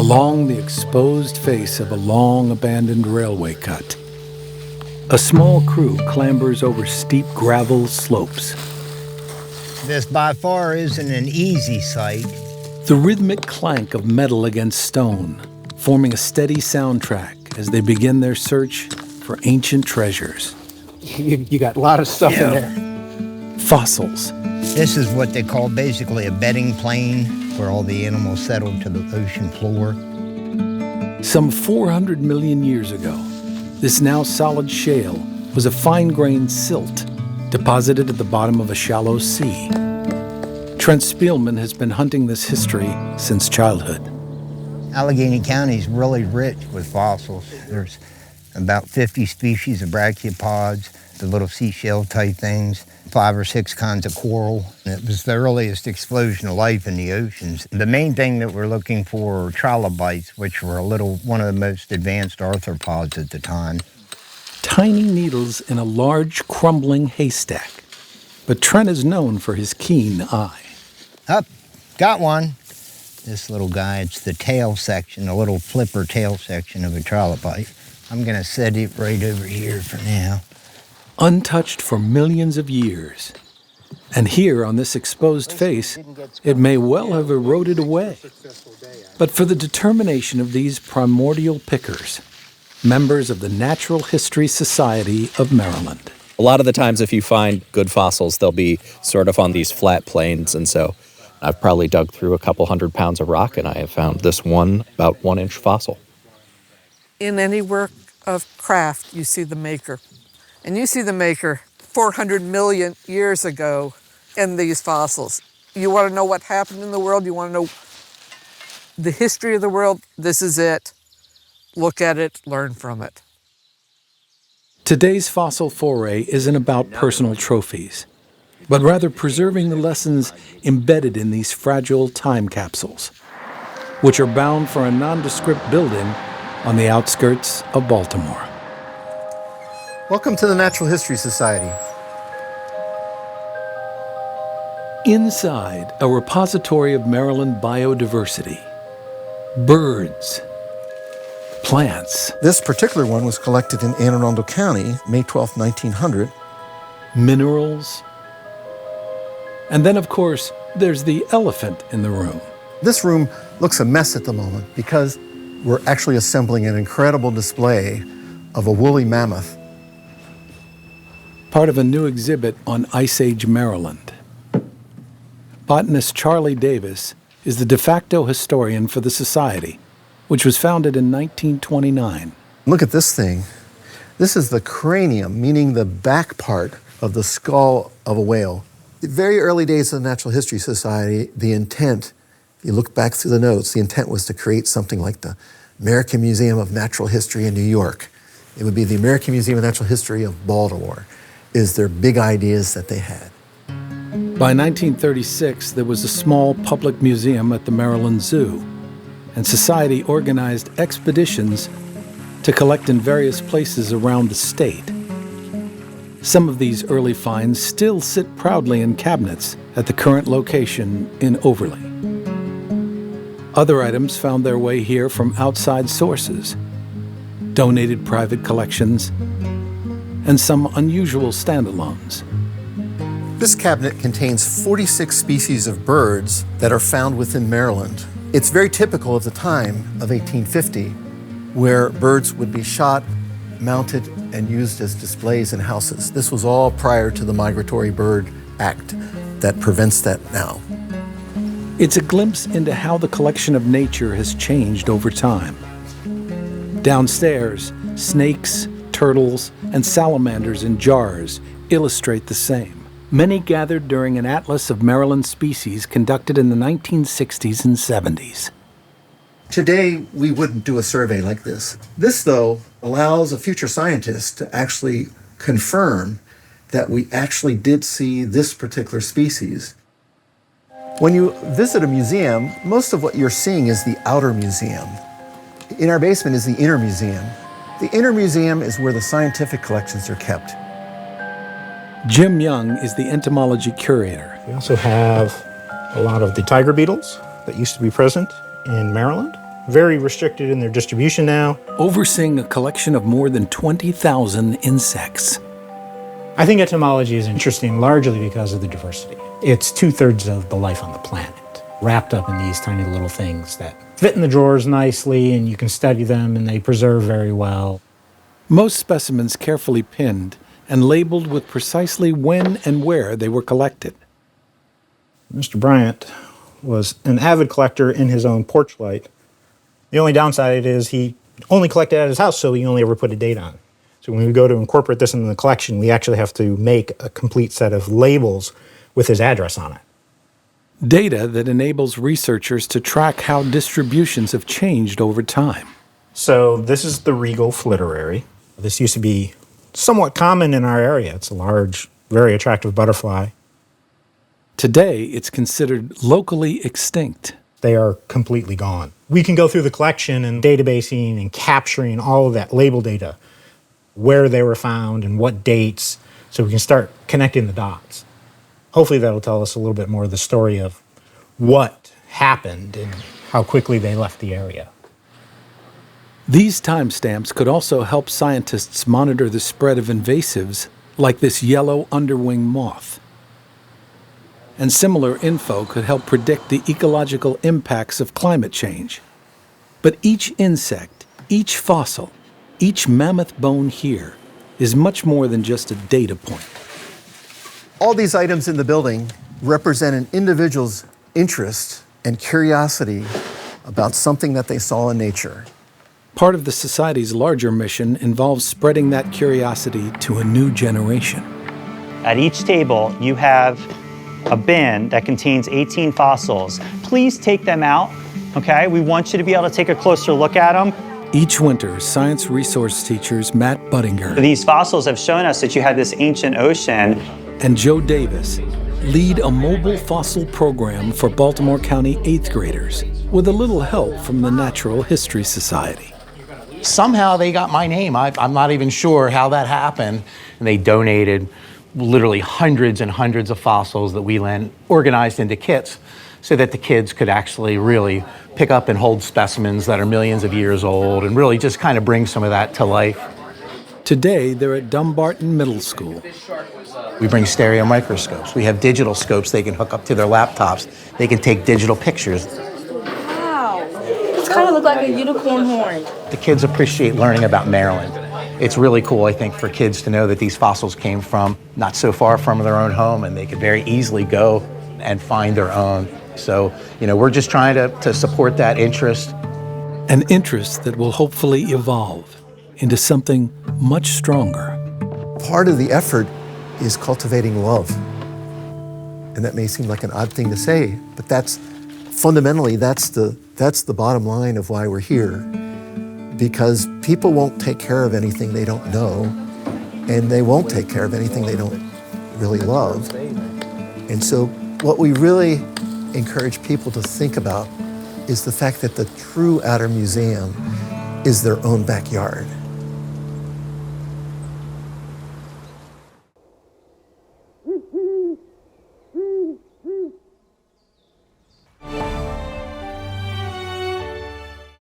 along the exposed face of a long abandoned railway cut. A small crew clambers over steep gravel slopes. This by far isn't an easy sight. The rhythmic clank of metal against stone, forming a steady soundtrack as they begin their search for ancient treasures. You got a lot of stuff in there. Fossils. This is what they call basically a bedding plane, where all the animals settled to the ocean floor. Some 400 million years ago, this now solid shale was a fine-grained silt deposited at the bottom of a shallow sea. Trent Spielman has been hunting this history since childhood. Allegheny County is really rich with fossils. There's about 50 species of brachiopods, the little seashell type things, 5 or 6 kinds of coral. It was the earliest explosion of life in the oceans. The main thing that we're looking for are trilobites, which were one of the most advanced arthropods at the time. Tiny needles in a large, crumbling haystack. But Trent is known for his keen eye. Up, got one. This little guy, it's the tail section, the little flipper tail section of a trilobite. I'm gonna set it right over here for now. Untouched for millions of years. And here on this exposed face, it may well have eroded away. But for the determination of these primordial pickers, members of the Natural History Society of Maryland. A lot of the times if you find good fossils, they'll be sort of on these flat plains, and so I've probably dug through a couple 100 pounds of rock, and I have found this one about 1-inch fossil. In any work of craft, you see the maker. And you see the maker 400 million years ago in these fossils. You want to know what happened in the world? You want to know the history of the world? This is it. Look at it, learn from it. Today's fossil foray isn't about personal trophies, but rather preserving the lessons embedded in these fragile time capsules, which are bound for a nondescript building on the outskirts of Baltimore. Welcome to the Natural History Society. Inside, a repository of Maryland biodiversity. Birds, plants, This particular one was collected in Anne Arundel County, May 12, 1900. minerals, and then, of course, there's the elephant in the room. This room looks a mess at the moment because we're actually assembling an incredible display of a woolly mammoth. Part of a new exhibit on Ice Age Maryland. Botanist Charlie Davis is the de facto historian for the society, which was founded in 1929. Look at this thing. This is the cranium, meaning the back part of the skull of a whale. The very early days of the Natural History Society, the intent, you look back through the notes, the intent was to create something like the American Museum of Natural History in New York. It would be the American Museum of Natural History of Baltimore, is their big ideas that they had. By 1936, there was a small public museum at the Maryland Zoo, and society organized expeditions to collect in various places around the state. Some of these early finds still sit proudly in cabinets at the current location in Overley. Other items found their way here from outside sources, donated private collections, and some unusual standalones. This cabinet contains 46 species of birds that are found within Maryland. It's very typical of the time of 1850, where birds would be shot, mounted, and used as displays in houses. This was all prior to the Migratory Bird Act that prevents that now. It's a glimpse into how the collection of nature has changed over time. Downstairs, snakes, turtles, and salamanders in jars illustrate the same. Many gathered during an atlas of Maryland species conducted in the 1960s and 70s. Today, we wouldn't do a survey like this. This, though, allows a future scientist to actually confirm that we actually did see this particular species. When you visit a museum, most of what you're seeing is the outer museum. In our basement is the inner museum. The inner museum is where the scientific collections are kept. Jim Young is the entomology curator. We also have a lot of the tiger beetles that used to be present in Maryland. very restricted in their distribution now. overseeing a collection of more than 20,000 insects. I think entomology is interesting largely because of the diversity. It's 2/3 of the life on the planet, wrapped up in these tiny little things that fit in the drawers nicely, and you can study them and they preserve very well. Most specimens carefully pinned and labeled with precisely when and where they were collected. Mr. Bryant was an avid collector in his own porch light. The only downside is he only collected at his house, so he only ever put a date on it. So when we go to incorporate this into the collection, we actually have to make a complete set of labels with his address on it. Data that enables researchers to track how distributions have changed over time. So this is the Regal Flitterary. This used to be somewhat common in our area. It's a large, very attractive butterfly. Today, it's considered locally extinct. They are completely gone. We can go through the collection and databasing and capturing all of that label data, where they were found and what dates, so we can start connecting the dots. Hopefully that'll tell us a little bit more of the story of what happened and how quickly they left the area. These timestamps could also help scientists monitor the spread of invasives like this yellow underwing moth. And similar info could help predict the ecological impacts of climate change. But each insect, each fossil, each mammoth bone here is much more than just a data point. All these items in the building represent an individual's interest and curiosity about something that they saw in nature. Part of the Society's larger mission involves spreading that curiosity to a new generation. At each table, you have a bin that contains 18 fossils. Please take them out, okay? We want you to be able to take a closer look at them. Each winter, science resource teachers Matt Buttinger These fossils have shown us that you had this ancient ocean. and Joe Davis lead a mobile fossil program for Baltimore County 8th graders with a little help from the Natural History Society. Somehow they got my name. I'm not even sure how that happened. And they donated literally hundreds and hundreds of fossils that we then organized into kits so that the kids could actually really pick up and hold specimens that are millions of years old and really just kind of bring some of that to life. Today, they're at Dumbarton Middle School. We bring stereo microscopes. We have digital scopes they can hook up to their laptops. They can take digital pictures. Wow, it's kind of look like a unicorn horn. The kids appreciate learning about Maryland. It's really cool, I think, for kids to know that these fossils came from not so far from their own home and they could very easily go and find their own. So, we're just trying to support that interest. An interest that will hopefully evolve into something much stronger. Part of the effort is cultivating love. And that may seem like an odd thing to say, but fundamentally that's the bottom line of why we're here. Because people won't take care of anything they don't know, and they won't take care of anything they don't really love. And so what we really encourage people to think about is the fact that the true Outer Museum is their own backyard.